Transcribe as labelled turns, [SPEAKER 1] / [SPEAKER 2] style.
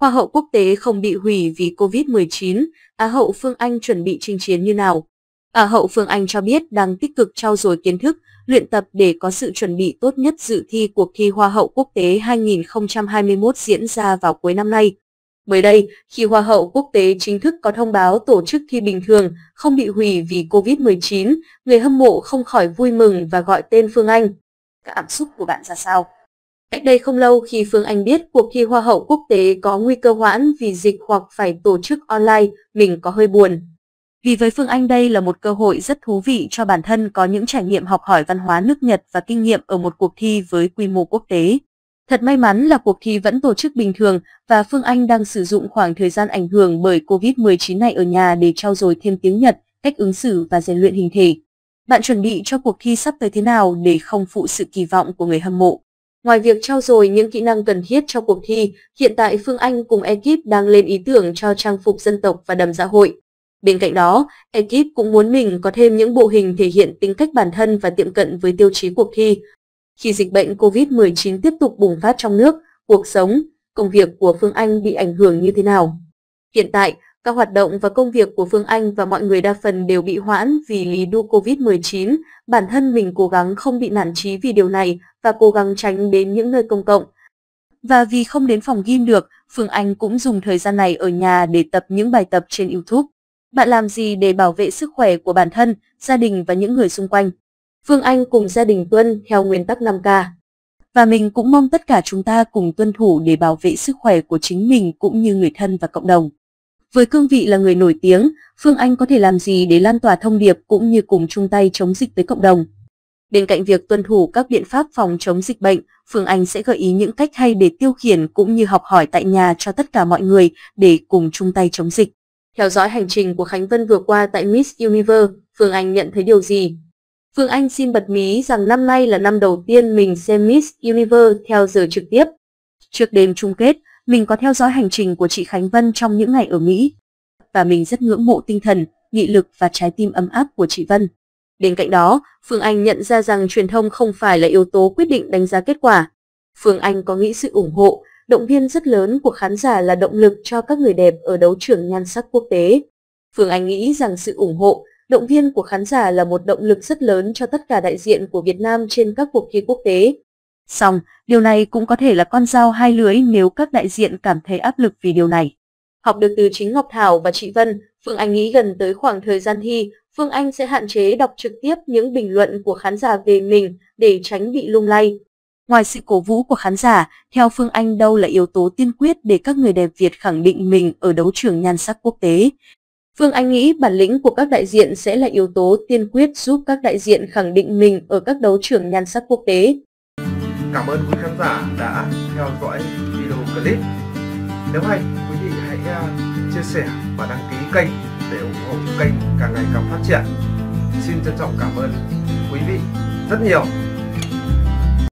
[SPEAKER 1] Hoa hậu quốc tế không bị hủy vì Covid-19, Á hậu Phương Anh chuẩn bị chinh chiến như nào? Á hậu Phương Anh cho biết đang tích cực trau dồi kiến thức, luyện tập để có sự chuẩn bị tốt nhất dự thi cuộc thi Hoa hậu quốc tế 2021 diễn ra vào cuối năm nay. Mới đây, khi Hoa hậu quốc tế chính thức có thông báo tổ chức thi bình thường, không bị hủy vì Covid-19, người hâm mộ không khỏi vui mừng và gọi tên Phương Anh. Cảm xúc của bạn ra sao? Cách đây không lâu khi Phương Anh biết cuộc thi Hoa hậu quốc tế có nguy cơ hoãn vì dịch hoặc phải tổ chức online, mình có hơi buồn. Vì với Phương Anh đây là một cơ hội rất thú vị cho bản thân có những trải nghiệm học hỏi văn hóa nước Nhật và kinh nghiệm ở một cuộc thi với quy mô quốc tế. Thật may mắn là cuộc thi vẫn tổ chức bình thường và Phương Anh đang sử dụng khoảng thời gian ảnh hưởng bởi Covid-19 này ở nhà để trau dồi thêm tiếng Nhật, cách ứng xử và rèn luyện hình thể. Bạn chuẩn bị cho cuộc thi sắp tới thế nào để không phụ sự kỳ vọng của người hâm mộ? Ngoài việc trau dồi những kỹ năng cần thiết cho cuộc thi, hiện tại Phương Anh cùng ekip đang lên ý tưởng cho trang phục dân tộc và đầm dạ hội. Bên cạnh đó, ekip cũng muốn mình có thêm những bộ hình thể hiện tính cách bản thân và tiệm cận với tiêu chí cuộc thi. Khi dịch bệnh Covid-19 tiếp tục bùng phát trong nước, cuộc sống, công việc của Phương Anh bị ảnh hưởng như thế nào? Hiện tại, các hoạt động và công việc của Phương Anh và mọi người đa phần đều bị hoãn vì lý do Covid-19. Bản thân mình cố gắng không bị nản chí vì điều này và cố gắng tránh đến những nơi công cộng. Và vì không đến phòng gym được, Phương Anh cũng dùng thời gian này ở nhà để tập những bài tập trên YouTube. Bạn làm gì để bảo vệ sức khỏe của bản thân, gia đình và những người xung quanh? Phương Anh cùng gia đình tuân theo nguyên tắc 5K. Và mình cũng mong tất cả chúng ta cùng tuân thủ để bảo vệ sức khỏe của chính mình cũng như người thân và cộng đồng. Với cương vị là người nổi tiếng, Phương Anh có thể làm gì để lan tỏa thông điệp cũng như cùng chung tay chống dịch tới cộng đồng? Bên cạnh việc tuân thủ các biện pháp phòng chống dịch bệnh, Phương Anh sẽ gợi ý những cách hay để tiêu khiển cũng như học hỏi tại nhà cho tất cả mọi người để cùng chung tay chống dịch. Theo dõi hành trình của Khánh Vân vừa qua tại Miss Universe, Phương Anh nhận thấy điều gì? Phương Anh xin bật mí rằng năm nay là năm đầu tiên mình xem Miss Universe theo giờ trực tiếp. Trước đêm chung kết, mình có theo dõi hành trình của chị Khánh Vân trong những ngày ở Mỹ. Và mình rất ngưỡng mộ tinh thần, nghị lực và trái tim ấm áp của chị Vân. Bên cạnh đó, Phương Anh nhận ra rằng truyền thông không phải là yếu tố quyết định đánh giá kết quả. Phương Anh có nghĩ sự ủng hộ, động viên rất lớn của khán giả là động lực cho các người đẹp ở đấu trường nhan sắc quốc tế. Phương Anh nghĩ rằng sự ủng hộ, động viên của khán giả là một động lực rất lớn cho tất cả đại diện của Việt Nam trên các cuộc thi quốc tế. Song, điều này cũng có thể là con dao hai lưỡi nếu các đại diện cảm thấy áp lực vì điều này. Học được từ chính Ngọc Thảo và chị Vân, Phương Anh nghĩ gần tới khoảng thời gian thi, Phương Anh sẽ hạn chế đọc trực tiếp những bình luận của khán giả về mình để tránh bị lung lay. Ngoài sự cổ vũ của khán giả, theo Phương Anh đâu là yếu tố tiên quyết để các người đẹp Việt khẳng định mình ở đấu trường nhan sắc quốc tế? Phương Anh nghĩ bản lĩnh của các đại diện sẽ là yếu tố tiên quyết giúp các đại diện khẳng định mình ở các đấu trường nhan sắc quốc tế.
[SPEAKER 2] Cảm ơn quý khán giả đã theo dõi video clip. Nếu hay, quý vị hãy chia sẻ và đăng ký kênh để ủng hộ kênh càng ngày càng phát triển. Xin trân trọng cảm ơn quý vị rất nhiều.